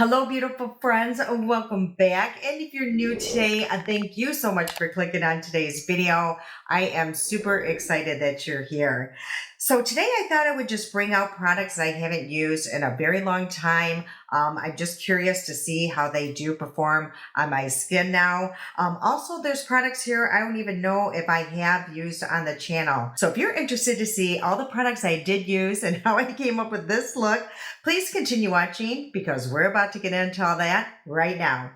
Hello, beautiful friends. Welcome back. And if you're new today, thank you so much for clicking on today's video. I am super excited that you're here. So today I thought I would just bring out products I haven't used in a very long time. I'm just curious to see how they do perform on my skin now. Also, there's products here I don't even know if I have used on the channel. So if you're interested to see all the products I did use and how I came up with this look, please continue watching because we're about to get into all that right now.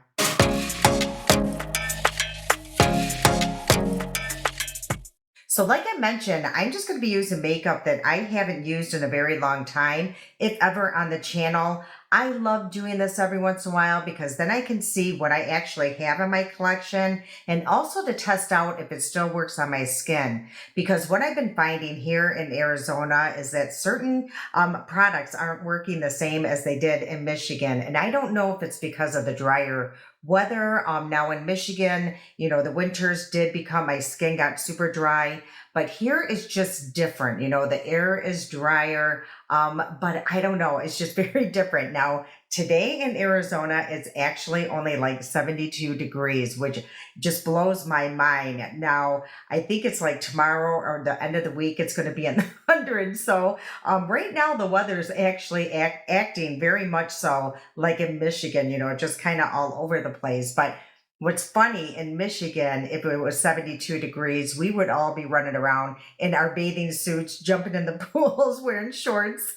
So like I mentioned, I'm just going to be using makeup that I haven't used in a very long time, if ever on the channel. I love doing this every once in a while because then I can see what I actually have in my collection and also to test out if it still works on my skin. Because what I've been finding here in Arizona is that certain products aren't working the same as they did in Michigan. And I don't know if it's because of the drier weather. Now in Michigan, the winters did become, my skin got super dry, but here is just different. The air is drier, but I don't know. It's just very different. Now, today in Arizona, it's actually only like 72 degrees, which just blows my mind. Now, I think it's like tomorrow or the end of the week, it's going to be in the hundreds. So right now, the weather is actually acting very much so like in Michigan, just kind of all over the place. But what's funny, in Michigan, if it was 72 degrees, we would all be running around in our bathing suits, jumping in the pools, wearing shorts.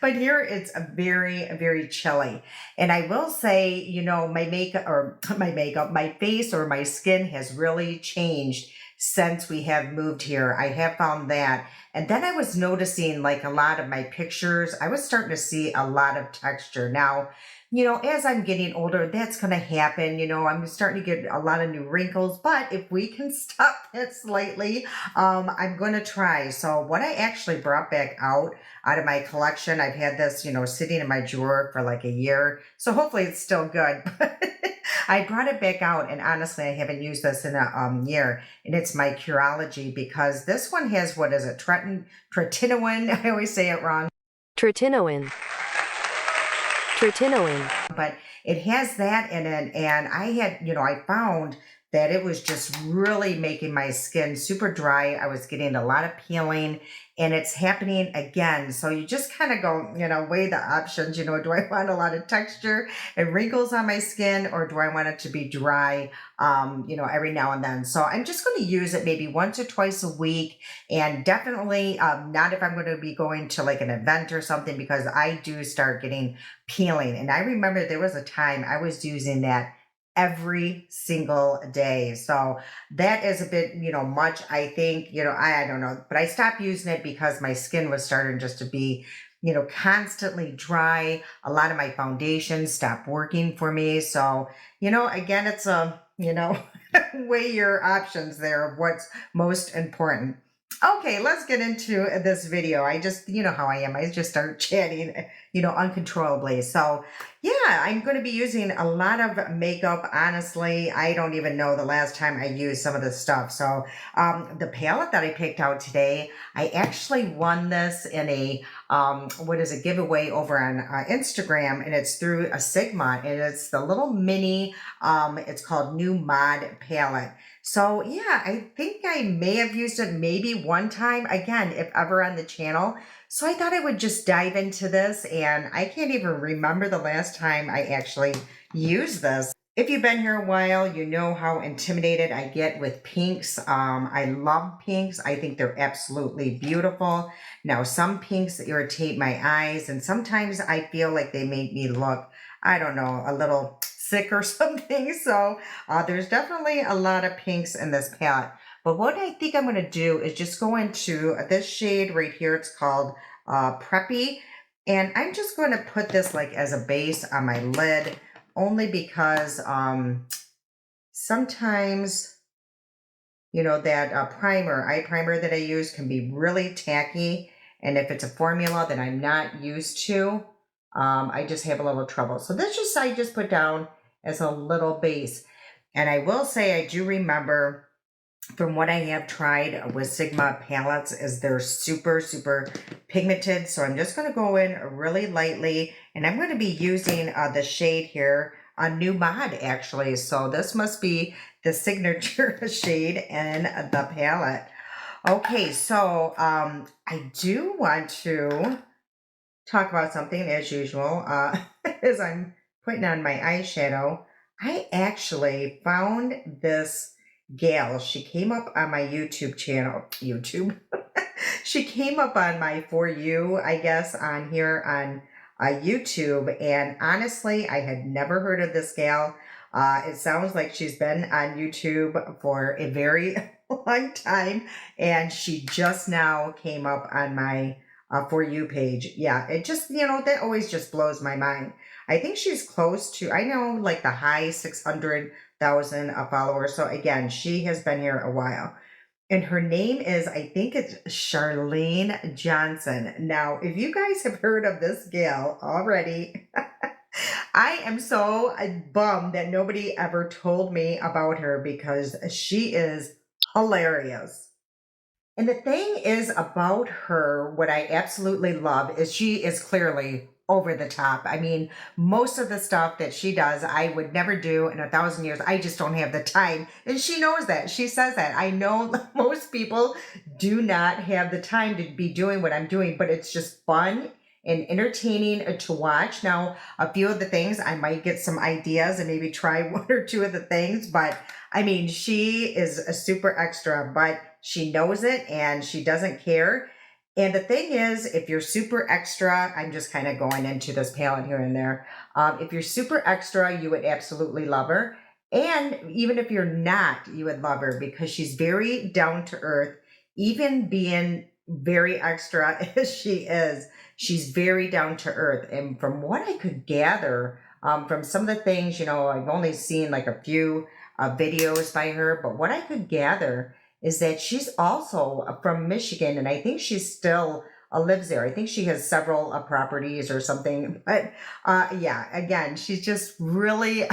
But here it's very, very chilly. And I will say, my face or my skin has really changed since we have moved here. I have found that. And then I was noticing, like, a lot of my pictures, I was starting to see a lot of texture. Now, as I'm getting older, that's going to happen. I'm starting to get a lot of new wrinkles, but if we can stop that slightly, I'm going to try. So what I actually brought back out of my collection, I've had this, sitting in my drawer for like a year. So hopefully it's still good. I brought it back out, and honestly, I haven't used this in a year, and it's my Curology, because this one has, what is it, tretinoin? I always say it wrong. Tretinoin. Tretinoin. But it has that in it, and I found that it was just really making my skin super dry. I was getting a lot of peeling, and it's happening again. So you just kind of go, weigh the options. Do I want a lot of texture and wrinkles on my skin, or do I want it to be dry, every now and then? So I'm just going to use it maybe once or twice a week, and definitely not if I'm going to be going to like an event or something, because I do start getting peeling. And I remember there was a time I was using that every single day. So that is a bit, much, I think, I don't know, but I stopped using it because my skin was starting just to be, constantly dry. A lot of my foundations stopped working for me. So, again, it's weigh your options there of what's most important. Okay, let's get into this video. I just, how I am. I just start chatting, uncontrollably. So yeah, I'm going to be using a lot of makeup. Honestly, I don't even know the last time I used some of this stuff. So the palette that I picked out today, I actually won this in a, giveaway over on Instagram, and it's through a Sigma, and it's the little mini, it's called New Mod Palette. So yeah, I think I may have used it maybe one time, again, if ever on the channel. So I thought I would just dive into this, and I can't even remember the last time I actually used this. If you've been here a while, you know how intimidated I get with pinks. I love pinks. I think they're absolutely beautiful. Now, some pinks irritate my eyes, and sometimes I feel like they make me look, I don't know, a little sick or something. So there's definitely a lot of pinks in this palette. But what I think I'm going to do is just go into this shade right here. It's called Preppy. And I'm just going to put this like as a base on my lid, only because sometimes, that eye primer that I use can be really tacky. And if it's a formula that I'm not used to, I just have a little trouble. So this I just put down as a little base. And I will say, I do remember from what I have tried with Sigma palettes is they're super, super pigmented. So I'm just going to go in really lightly, and I'm going to be using the shade here, a new mod actually. So this must be the signature shade in the palette. Okay, so I do want to talk about something as usual. As I'm putting on my eyeshadow, I actually found this gal. She came up on my YouTube channel. YouTube. She came up on my For You, I guess, on here on YouTube. And honestly, I had never heard of this gal. It sounds like she's been on YouTube for a very long time. And she just now came up on my For You page. Yeah, it just, that always just blows my mind. I think she's close to, I know, like the high 600,000 followers. So again, she has been here a while. And her name is, I think it's Charlene Johnson. Now, if you guys have heard of this gal already, I am so bummed that nobody ever told me about her because she is hilarious. And the thing is about her, what I absolutely love is she is clearly over the top. I mean, most of the stuff that she does, I would never do in 1,000 years. I just don't have the time. And she knows that. She says that. I know most people do not have the time to be doing what I'm doing, but it's just fun and entertaining to watch. Now, a few of the things I might get some ideas and maybe try one or two of the things, but I mean, she is a super extra, but she knows it and she doesn't care. And the thing is, if you're super extra, I'm just kind of going into this palette here and there. If you're super extra, you would absolutely love her. And even if you're not, you would love her because she's very down to earth, even being very extra as she is. She's very down to earth. And from what I could gather, from some of the things, I've only seen like a few videos by her, but what I could gather is that she's also from Michigan, and I think she still lives there. I think she has several properties or something. But yeah, again, she's just really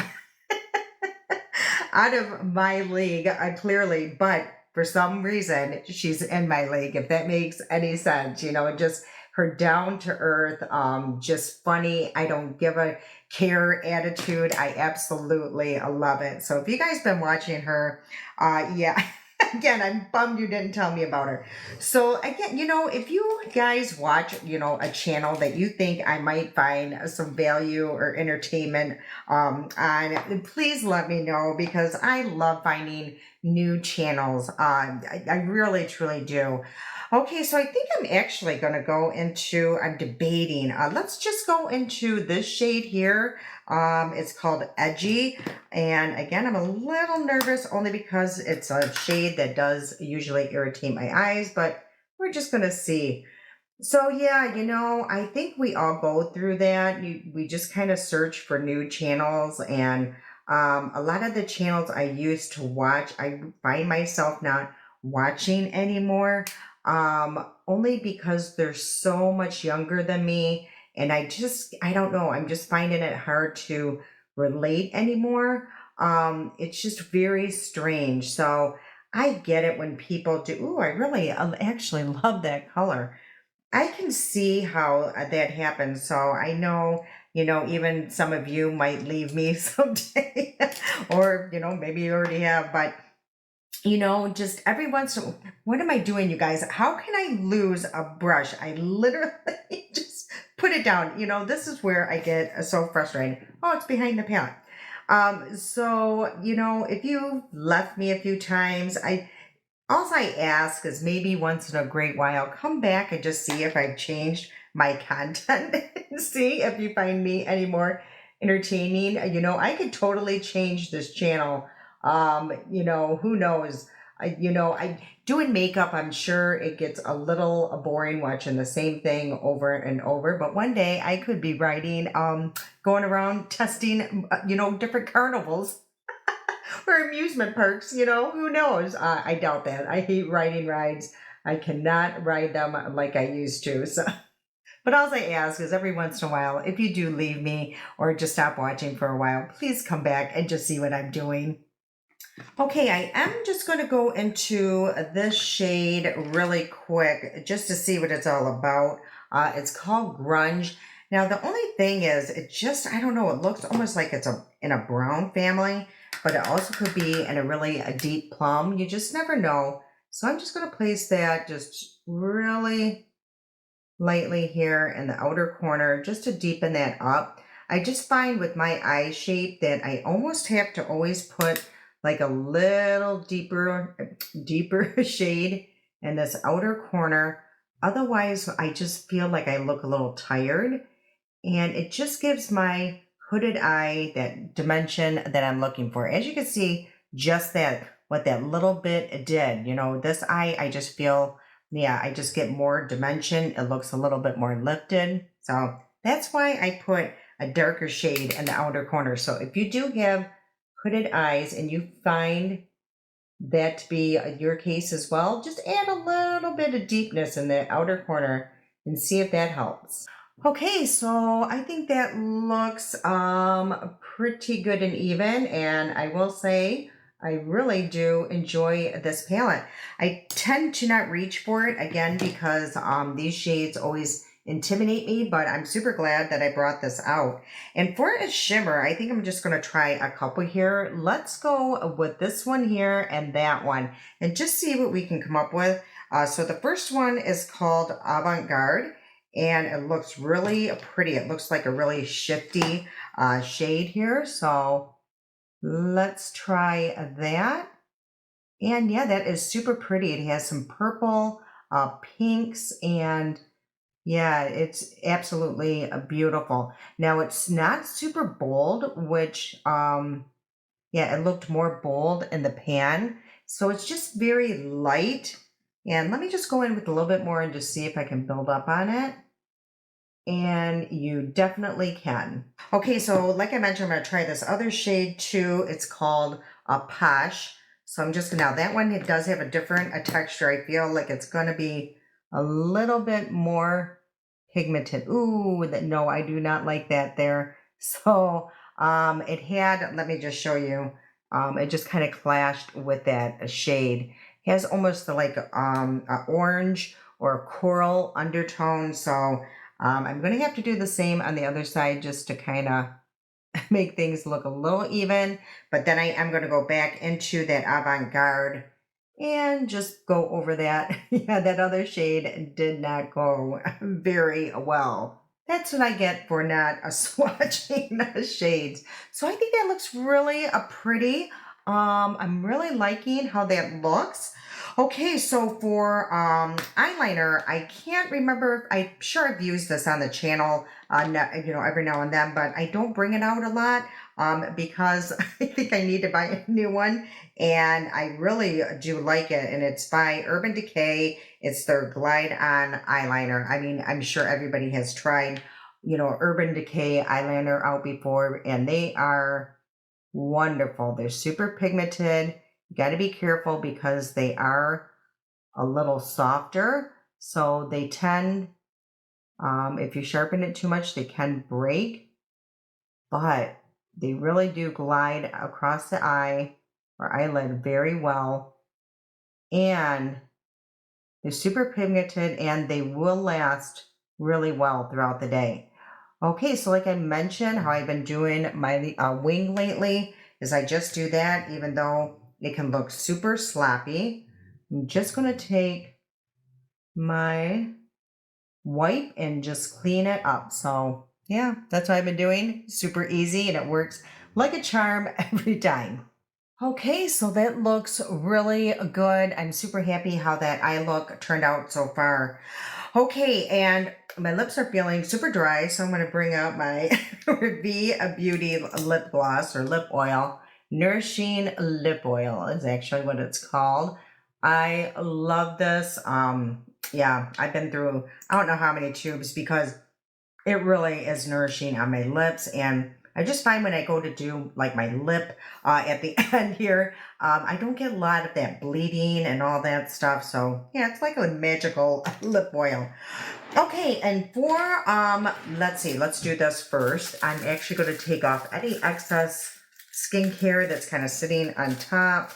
out of my league, clearly. But for some reason, she's in my league, if that makes any sense. Just her down to earth, just funny. I don't give a care attitude. I absolutely love it. So if you guys been watching her, yeah. Again, I'm bummed you didn't tell me about her. So again, if you guys watch, a channel that you think I might find some value or entertainment on, please let me know because I love finding new channels. I really, truly do. Okay, so I think I'm actually going to go into, I'm debating. Let's just go into this shade here. It's called Edgy. And again, I'm a little nervous only because it's a shade that does usually irritate my eyes, but we're just going to see. So yeah, I think we all go through that. We just kind of search for new channels, and a lot of the channels I used to watch, I find myself not watching anymore, only because they're so much younger than me, and I don't know, I'm just finding it hard to relate anymore. It's just very strange. So I get it when people do. Ooh, I really actually love that color. I can see how that happens. So I know, even some of you might leave me someday, or, maybe you already have, but, just every once in a while, what am I doing, you guys? How can I lose a brush? I literally just put it down. This is where I get so frustrated. Oh, it's behind the palette. So, if you left me a few times, all I ask is maybe once in a great while, come back and just see if I've changed my content and see if you find me any more entertaining. I could totally change this channel. Who knows? I doing makeup, I'm sure it gets a little boring watching the same thing over and over. But one day I could be writing, going around testing, different carnivals or amusement parks, who knows? I doubt that. I hate riding rides. I cannot ride them like I used to. So, but all I ask is every once in a while, if you do leave me or just stop watching for a while, please come back and just see what I'm doing. Okay, I am just going to go into this shade really quick just to see what it's all about. It's called Grunge. Now, the only thing is, it just, I don't know, it looks almost like it's in a brown family, but it also could be in a deep plum. You just never know. So I'm just going to place that just really lightly here in the outer corner just to deepen that up. I just find with my eye shape that I almost have to always put like a little deeper shade in this outer corner. Otherwise, I just feel like I look a little tired, and it just gives my hooded eye that dimension that I'm looking for. As you can see, just that, what that little bit did, this eye, I just feel, yeah, I just get more dimension. It looks a little bit more lifted. So that's why I put a darker shade in the outer corner. So if you do have hooded eyes and you find that to be your case as well, just add a little bit of deepness in the outer corner and see if that helps. Okay, so I think that looks pretty good and even, and I will say I really do enjoy this palette. I tend to not reach for it again because these shades always intimidate me, but I'm super glad that I brought this out. And for a shimmer, I think I'm just going to try a couple here. Let's go with this one here and that one and just see what we can come up with. So the first one is called Avant Garde, and it looks really pretty. It looks like a really shifty shade here. So let's try that. And yeah, that is super pretty. It has some purple, pinks, and yeah, it's absolutely beautiful. Now it's not super bold, which yeah, it looked more bold in the pan. So it's just very light. And let me just go in with a little bit more and just see if I can build up on it. And you definitely can. Okay, so like I mentioned, I'm going to try this other shade too. It's called Posh. So I'm just, now that one, it does have a different texture. I feel like it's going to be a little bit more pigmented. Ooh, no, I do not like that there. So it had, let me just show you, it just kind of clashed with that shade. It has almost like a orange or a coral undertone. So I'm going to have to do the same on the other side just to kind of make things look a little even. But then I am going to go back into that avant-garde and just go over that. Yeah, that other shade did not go very well. That's what I get for not swatching the shades. So I think that looks really pretty. I'm really liking how that looks. Okay, so for eyeliner, I can't remember. I'm sure I've used this on the channel, every now and then, but I don't bring it out a lot because I think I need to buy a new one, and I really do like it. And it's by Urban Decay. It's their Glide On eyeliner. I mean, I'm sure everybody has tried, Urban Decay eyeliner out before, and they are wonderful. They're super pigmented. You got to be careful because they are a little softer. So they tend, if you sharpen it too much, they can break, but they really do glide across the eye or eyelid very well. And they're super pigmented and they will last really well throughout the day. Okay, so like I mentioned, how I've been doing my wing lately is I just do that even though it can look super sloppy. I'm just going to take my wipe and just clean it up. So yeah, that's what I've been doing. Super easy, and it works like a charm every time. Okay, so that looks really good. I'm super happy how that eye look turned out so far. Okay, and my lips are feeling super dry, so I'm going to bring out my V Beauty lip gloss or lip oil. Nourishing lip oil is actually what it's called. I love this. Yeah, I've been through I don't know how many tubes because it really is nourishing on my lips. And I just find when I go to do like my lip at the end here, I don't get a lot of that bleeding and all that stuff. So yeah, it's like a magical lip oil. Okay, and for let's see, let's do this first. I'm actually going to take off any excess skincare that's kind of sitting on top,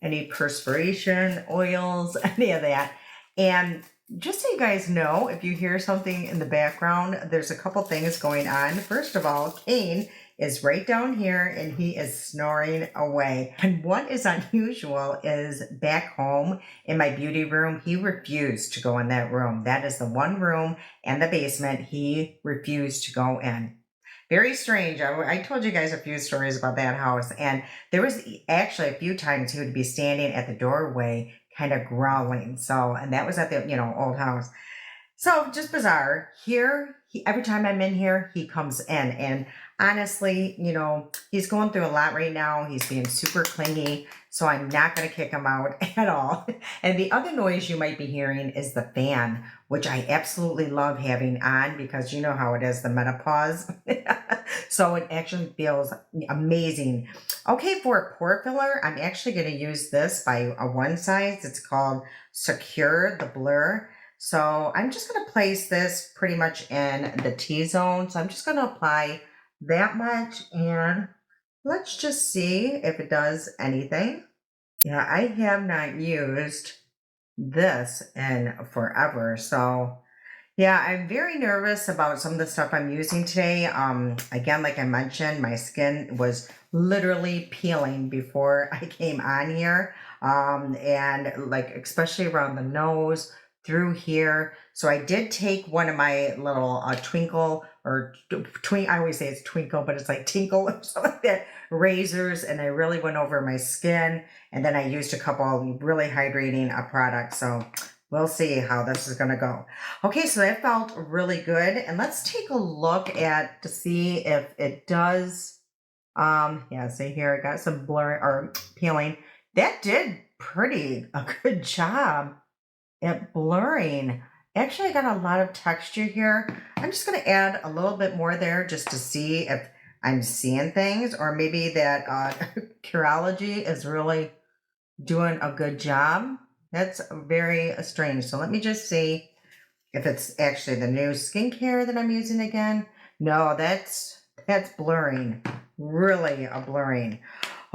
any perspiration, oils, any of that. And just so you guys know, if you hear something in the background, there's a couple things going on. First of all, Kane is right down here and he is snoring away. And what is unusual is back home in my beauty room, he refused to go in that room. That is the one room and the basement he refused to go in. Very strange. I told you guys a few stories about that house, and there was actually a few times he would be standing at the doorway, kind of growling. So, and that was at the old house. So just bizarre. Here, every time I'm in here, he comes in. And honestly, he's going through a lot right now. He's being super clingy. So I'm not going to kick him out at all. And the other noise you might be hearing is the fan, which I absolutely love having on because you know how it is, the menopause. So it actually feels amazing. Okay, for a pore filler, I'm actually going to use this by one size. It's called Secure the Blur. So I'm just going to place this pretty much in the T-zone. So I'm just going to apply that much and let's just see if it does anything. Yeah, I have not used this in forever. So yeah, I'm very nervous about some of the stuff I'm using today. Again, like I mentioned, my skin was literally peeling before I came on here. And like, especially around the nose, through here. So I did take one of my little twinkle or I always say it's twinkle, but it's like tinkle or something like that, razors. And I really went over my skin. And then I used a couple really hydrating products. So we'll see how this is going to go. Okay, so that felt really good. And let's take a look to see if it does. Yeah, see here, I got some blurring or peeling. That did a good job at blurring. Actually, I got a lot of texture here. I'm just going to add a little bit more there just to see if I'm seeing things, or maybe that Curology is really doing a good job. That's very strange. So let me just see if it's actually the new skincare that I'm using again. No, that's blurring. Really a blurring.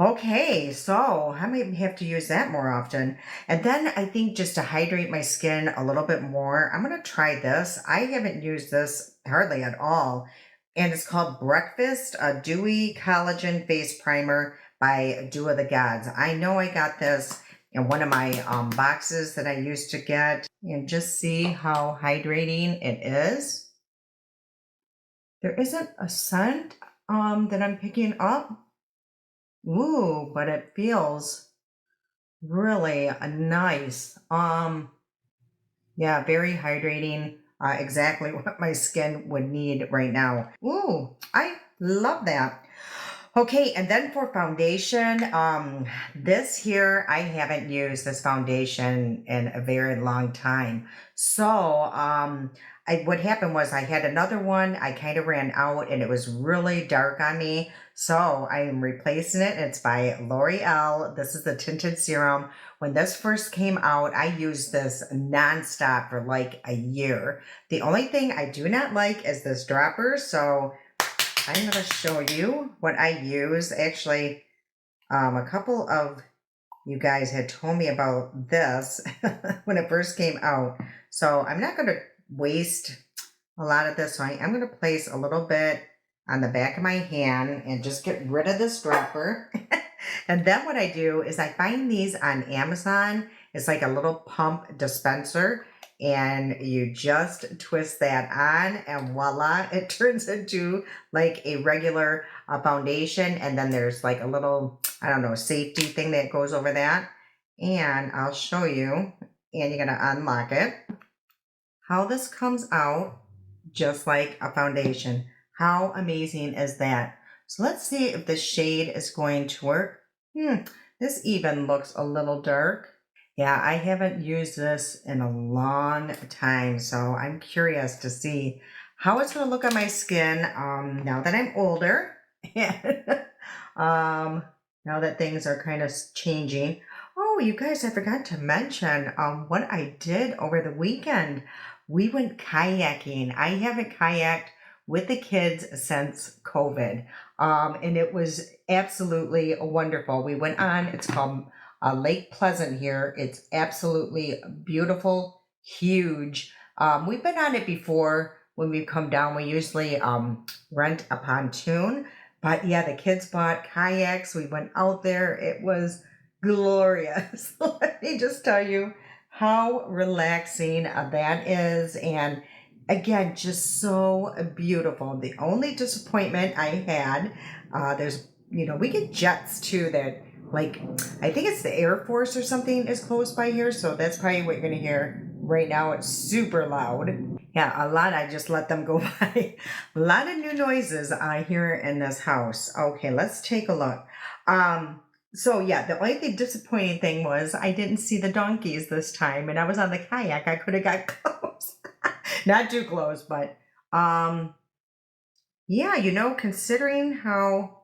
Okay, so I might have to use that more often. And then I think just to hydrate my skin a little bit more, I'm going to try this. I haven't used this hardly at all. And it's called Breakfast, a Dewy Collagen Face Primer by Dew of the Gods. I know I got this in one of my boxes that I used to get. And just see how hydrating it is. There isn't a scent that I'm picking up. Ooh, but it feels really nice. Yeah, very hydrating. Exactly what my skin would need right now. Ooh, I love that. Okay, and then for foundation, this here, I haven't used this foundation in a very long time. So, what happened was I had another one, I kind of ran out and it was really dark on me. So I'm replacing it. It's by L'Oreal. This is the tinted serum. When this first came out, I used this nonstop for like a year. The only thing I do not like is this dropper. So I'm going to show you what I use. Actually, a couple of you guys had told me about this when it first came out. So I'm not going to waste a lot of this. So I'm going to place a little bit on the back of my hand and just get rid of this dropper. And then what I do is I find these on Amazon. It's like a little pump dispenser. And you just twist that on and voila, it turns into like a regular foundation. And then there's like a little, I don't know, safety thing that goes over that. And I'll show you, and you're going to unlock it, how this comes out just like a foundation. How amazing is that? So let's see if the shade is going to work. This even looks a little dark. Yeah, I haven't used this in a long time, so I'm curious to see how it's going to look on my skin now that I'm older. Now that things are kind of changing. Oh, you guys, I forgot to mention what I did over the weekend. We went kayaking. I haven't kayaked with the kids since COVID. And it was absolutely wonderful. We went on, it's called Lake Pleasant here. It's absolutely beautiful, huge. We've been on it before when we come down. We usually rent a pontoon. But yeah, the kids bought kayaks. We went out there. It was glorious. Let me just tell you how relaxing that is. And again, just so beautiful. The only disappointment I had, we get jets too that, like, I think it's the Air Force or something is close by here. So that's probably what you're going to hear right now. It's super loud. Yeah, a lot. I just let them go by. A lot of new noises I hear in this house. Okay, let's take a look. So yeah, the only disappointing thing was I didn't see the donkeys this time, and I was on the kayak. I could have got close, not too close, but yeah, considering how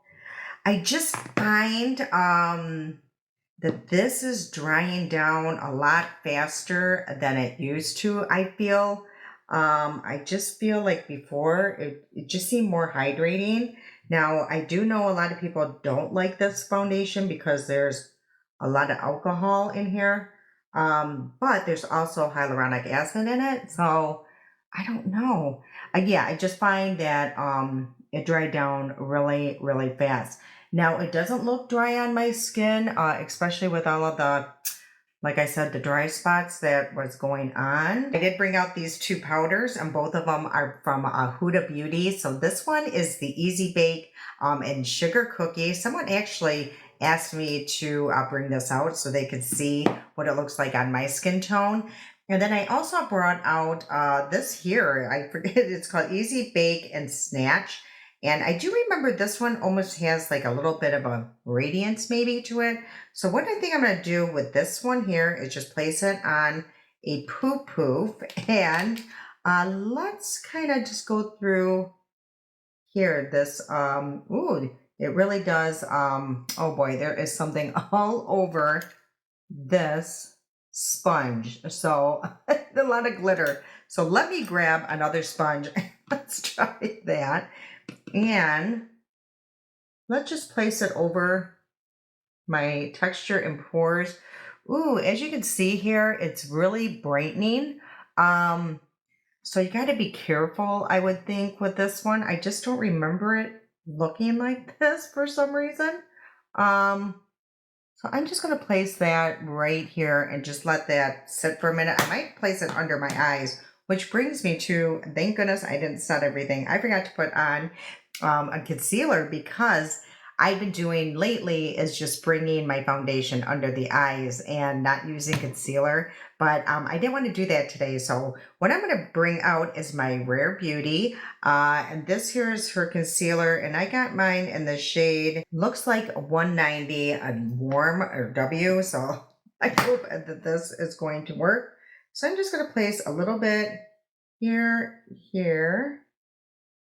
I just find that this is drying down a lot faster than it used to. I feel. I just feel like before it just seemed more hydrating. Now, I do know a lot of people don't like this foundation because there's a lot of alcohol in here. But there's also hyaluronic acid in it. So I don't know. Yeah, I just find that it dried down really, really fast. Now, it doesn't look dry on my skin, especially with all of the, like I said, the dry spots that was going on. I did bring out these two powders, and both of them are from Huda Beauty. So this one is the Easy Bake and Sugar Cookie. Someone actually asked me to bring this out so they could see what it looks like on my skin tone. And then I also brought out this here. I forget, it's called Easy Bake and Snatch. And I do remember this one almost has like a little bit of a radiance maybe to it. So what I think I'm going to do with this one here is just place it on a poof, and let's kind of just go through here. This, ooh, it really does. Oh boy, there is something all over this sponge. So a lot of glitter. So let me grab another sponge. Let's try that. And let's just place it over my texture and pores. Ooh, as you can see here, it's really brightening. So you got to be careful, I would think, with this one. I just don't remember it looking like this for some reason. So I'm just going to place that right here and just let that sit for a minute. I might place it under my eyes, which brings me to, thank goodness I didn't set everything. I forgot to put on a concealer, because I've been doing lately is just bringing my foundation under the eyes and not using concealer. But I didn't want to do that today. So what I'm going to bring out is my Rare Beauty. And this here is her concealer. And I got mine in the shade, looks like 190, a warm, or W. So I hope that this is going to work. So I'm just going to place a little bit here,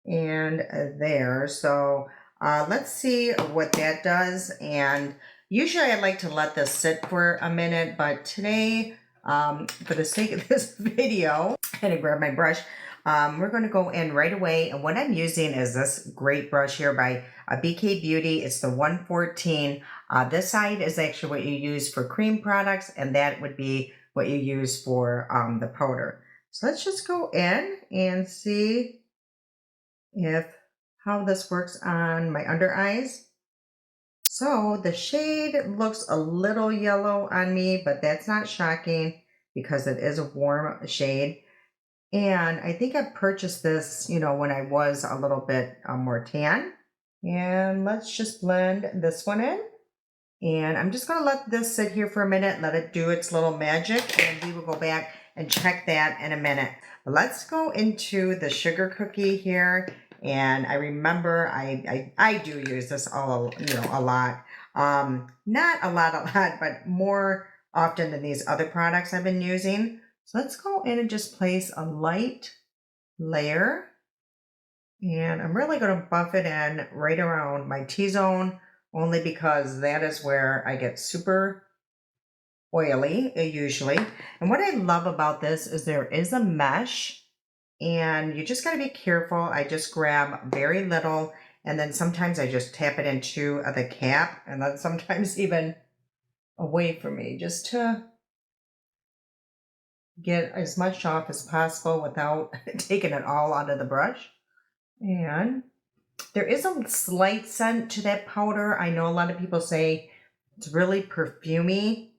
and there. So let's see what that does. And usually I like to let this sit for a minute, but today, for the sake of this video, I'm gonna grab my brush. We're going to go in right away. And what I'm using is this great brush here by BK Beauty. It's the 114. This side is actually what you use for cream products, and that would be what you use for the powder. So let's just go in and see how this works on my under eyes. So the shade looks a little yellow on me, but that's not shocking because it is a warm shade. And I think I purchased this, when I was a little bit more tan. And let's just blend this one in. And I'm just going to let this sit here for a minute, let it do its little magic, and we will go back and check that in a minute. But let's go into the sugar cookie here. And I remember I do use this a lot. Not a lot, but more often than these other products I've been using. So let's go in and just place a light layer. And I'm really going to buff it in right around my T-zone, only because that is where I get super oily usually. And what I love about this is there is a mesh, and you just got to be careful. I just grab very little, And then sometimes I just tap it into the cap, and then sometimes even away from me, just to get as much off as possible without taking it all out of the brush. And there is a slight scent to that powder. I know a lot of people say it's really perfumey,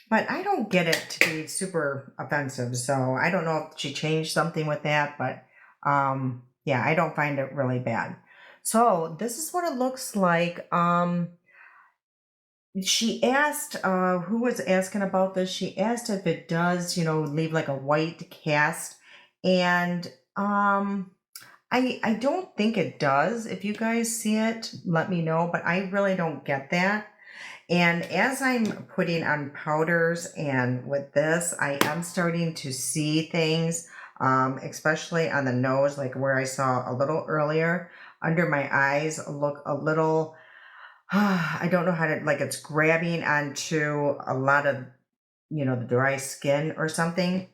but I don't get it to be super offensive. So I don't know if she changed something with that, but yeah, I don't find it really bad. So this is what it looks like. She asked, who was asking about this? She asked if it does, leave like a white cast. And I don't think it does. If you guys see it, let me know, but I really don't get that. And as I'm putting on powders and with this, I am starting to see things, especially on the nose, like where I saw a little earlier, under my eyes look a little, I don't know how to, like it's grabbing onto a lot of, the dry skin or something.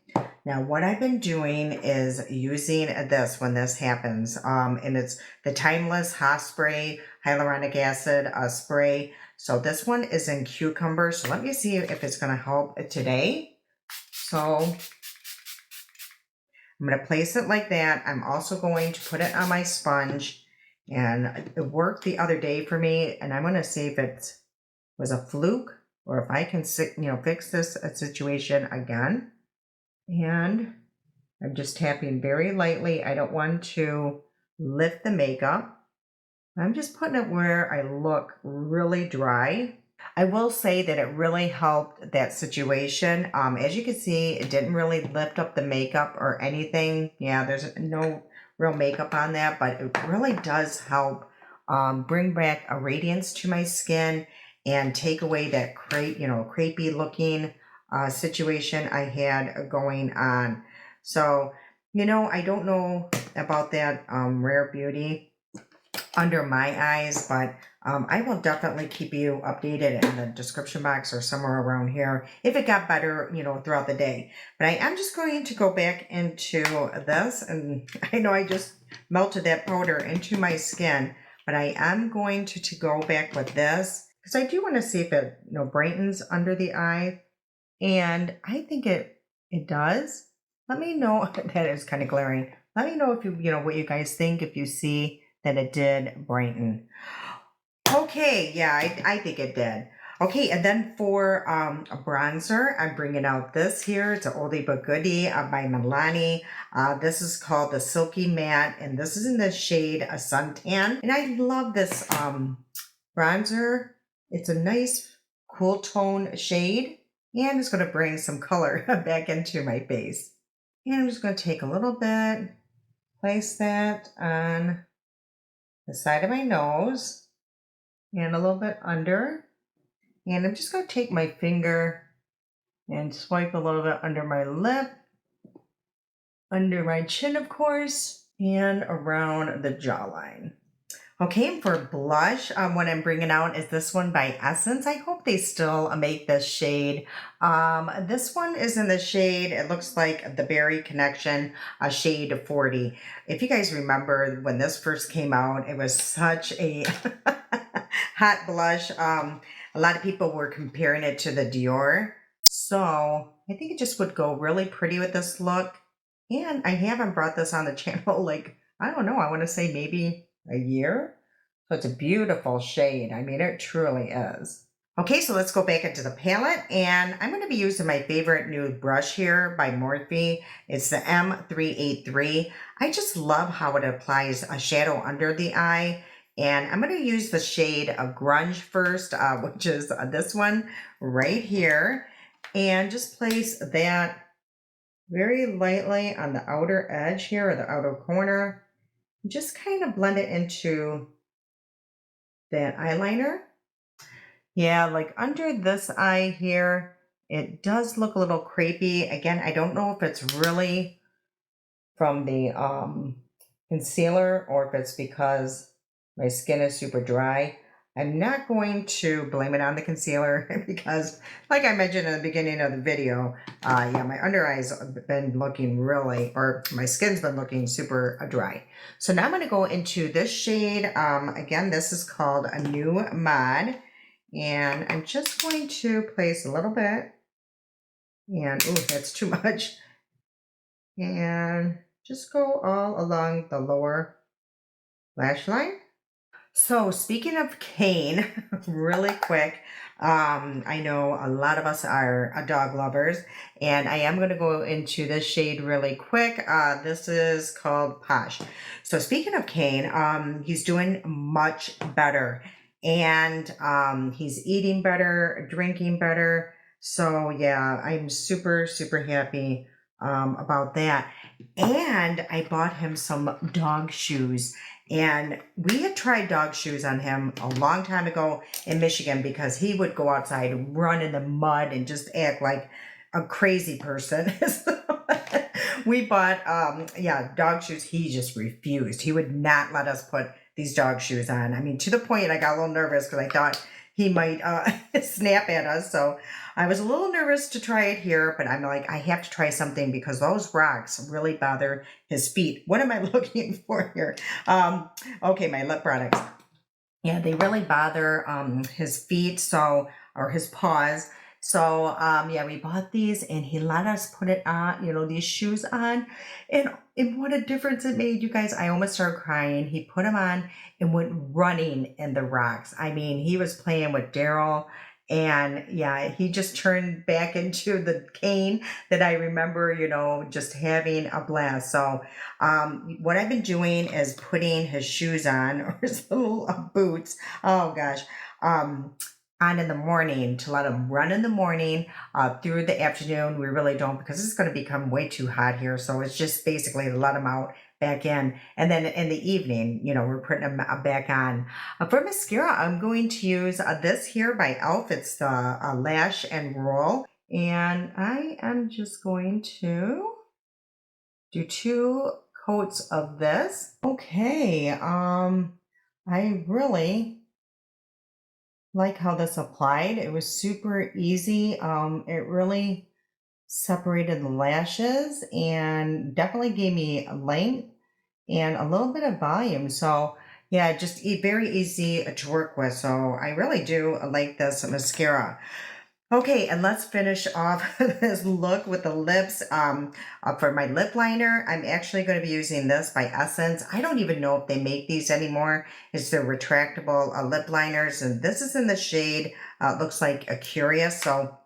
Now, what I've been doing is using this when this happens, and it's the Timeless Hairspray Hyaluronic Acid spray. So this one is in cucumber. So let me see if it's going to help today. So I'm going to place it like that. I'm also going to put it on my sponge, and it worked the other day for me. And I'm going to see if it was a fluke or if I can, fix this situation again. And I'm just tapping very lightly. I don't want to lift the makeup. I'm just putting it where I look really dry. I will say that it really helped that situation. As you can see, it didn't really lift up the makeup or anything. Yeah, there's no real makeup on that, but it really does help bring back a radiance to my skin and take away that crepey looking situation I had going on. So, I don't know about that Rare Beauty under my eyes, but I will definitely keep you updated in the description box or somewhere around here if it got better, throughout the day. But I am just going to go back into this, and I know I just melted that powder into my skin, but I am going to go back with this because I do want to see if it, brightens under the eye. And I think it does. Let me know. That is kind of glaring. Let me know if what you guys think, if you see that it did brighten. Okay, yeah, I think it did. Okay, and then for a bronzer, I'm bringing out this here. It's an oldie but goodie by Milani. This is called the Silky Matte, and this is in the shade a Suntan. And I love this bronzer. It's a nice cool tone shade. And it's going to bring some color back into my face. And I'm just going to take a little bit, place that on the side of my nose and a little bit under. And I'm just going to take my finger and swipe a little bit under my lip, under my chin, of course, and around the jawline. Okay, for blush, what I'm bringing out is this one by Essence. I hope they still make this shade. This one is in the shade, it looks like the Berry Connection, shade 40. If you guys remember when this first came out, it was such a hot blush. A lot of people were comparing it to the Dior. So I think it just would go really pretty with this look. And I haven't brought this on the channel, like, I don't know, I want to say maybe a year. So it's a beautiful shade. I mean, it truly is. Okay, so let's go back into the palette, and I'm going to be using my favorite new brush here by Morphe. It's the M383. I just love how it applies a shadow under the eye, and I'm going to use the shade of Grunge first, which is this one right here, and just place that very lightly on the outer edge here, or the outer corner. Just kind of blend it into that eyeliner. Yeah, like under this eye here, it does look a little crepey. Again, I don't know if it's really from the concealer or if it's because my skin is super dry. I'm not going to blame it on the concealer because, like I mentioned in the beginning of the video, yeah, my under eyes have been looking really, or my skin's been looking super dry. So now I'm going to go into this shade. Again, this is called a New Mod. And I'm just going to place a little bit. And, ooh, that's too much. And just go all along the lower lash line. So speaking of cane, really quick, I know a lot of us are dog lovers, and I am going to go into this shade really quick. This is called Posh. So speaking of cane, he's doing much better, and he's eating better, drinking better. So yeah, I'm super, super happy about that. And I bought him some dog shoes. And we had tried dog shoes on him a long time ago in Michigan because he would go outside and run in the mud and just act like a crazy person. So we bought, yeah, dog shoes. He just refused. He would not let us put these dog shoes on. I mean, to the point I got a little nervous because I thought he might snap at us. So I was a little nervous to try it here, but I'm like, I have to try something because those rocks really bother his feet. What am I looking for here? Okay, my lip products. Yeah, they really bother his feet, so, or his paws. So yeah, we bought these and he let us put it on, you know, these shoes on. And what a difference it made, you guys. I almost started crying. He put them on and went running in the rocks. I mean, he was playing with Daryl. And yeah, he just turned back into the cane that I remember, you know, just having a blast. So what I've been doing is putting his shoes on or his little boots. Oh gosh. On in the morning to let him run in the morning through the afternoon. We really don't because it's going to become way too hot here. So it's just basically to let him out back in. And then in the evening, you know, we're putting him back on. For mascara, I'm going to use this here by e.l.f. It's the Lash and Roll. And I am just going to do 2 coats of this. Okay, I really like how this applied. It was super easy. It really separated the lashes and definitely gave me length and a little bit of volume. So yeah, just very easy to work with. So I really do like this mascara. Okay, and let's finish off this look with the lips. For my lip liner, I'm actually going to be using this by Essence. I don't even know if they make these anymore. It's the retractable lip liners, and this is in the shade, looks like a Curious. So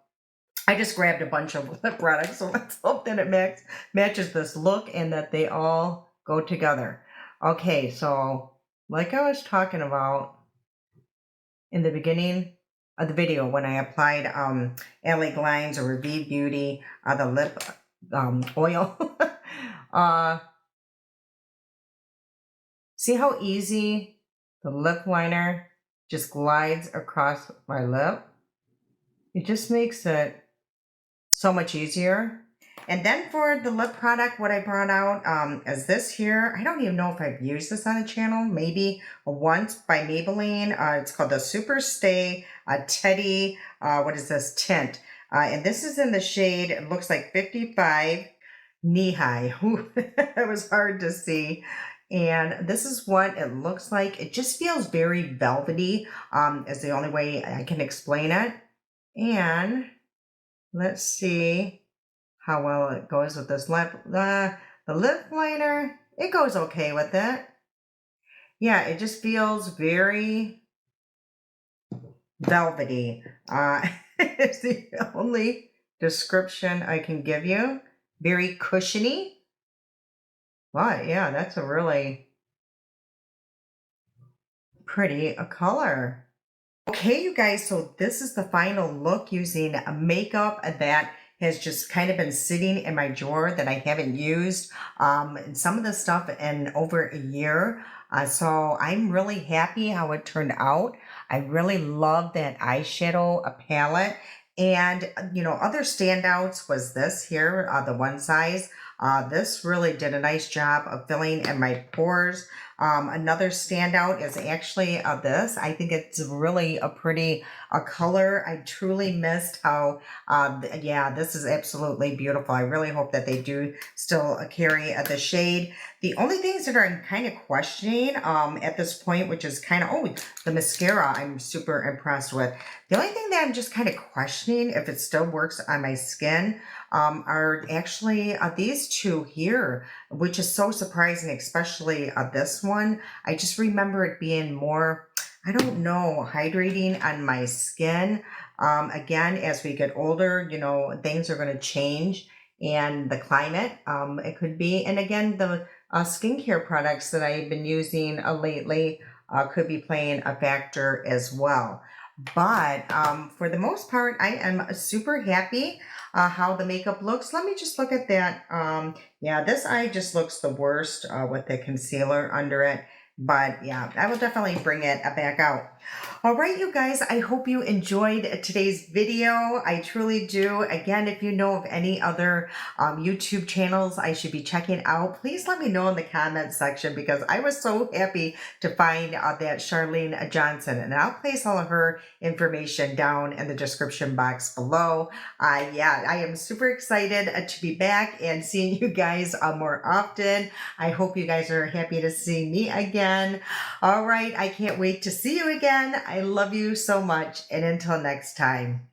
I just grabbed a bunch of lip products, so let's hope that it matches this look and that they all go together. Okay, so like I was talking about in the beginning of the video when I applied LA Glines or Revive Beauty, the lip oil. See how easy the lip liner just glides across my lip? It just makes it so much easier. And then for the lip product, what I brought out is this here. I don't even know if I've used this on the channel, maybe once, by Maybelline. It's called the Super Stay Teddy, what is this, tint. And this is in the shade, it looks like 55 Knee High. It was hard to see. And this is what it looks like. It just feels very velvety, is the only way I can explain it. And let's see how well it goes with this lip. The lip liner, it goes okay with it. Yeah, it just feels very velvety. It's the only description I can give you. Very cushiony. But yeah, that's a really pretty color. Okay, you guys, so this is the final look using a makeup that has just kind of been sitting in my drawer that I haven't used and some of the stuff in over a year. So I'm really happy how it turned out. I really love that eyeshadow palette. And, you know, other standouts was this here, the one size. This really did a nice job of filling in my pores. Another standout is actually this. I think it's really a pretty color. I truly missed how, yeah, this is absolutely beautiful. I really hope that they do still carry the shade. The only things that I'm kind of questioning at this point, which is kind of, oh, the mascara I'm super impressed with. The only thing that I'm just kind of questioning if it still works on my skin are actually these two here, which is so surprising, especially this one. I just remember it being more, I don't know, hydrating on my skin. Again, as we get older, you know, things are going to change and the climate, it could be. And again, the skincare products that I've been using lately could be playing a factor as well. But for the most part, I am super happy how the makeup looks. Let me just look at that. Yeah, this eye just looks the worst with the concealer under it. But yeah, I will definitely bring it back out. All right, you guys, I hope you enjoyed today's video. I truly do. Again, if you know of any other YouTube channels I should be checking out, please let me know in the comment section because I was so happy to find that Charlene Johnson. And I'll place all of her information down in the description box below. Yeah, I am super excited to be back and seeing you guys more often. I hope you guys are happy to see me again. All right, I can't wait to see you again. I love you so much. And until next time.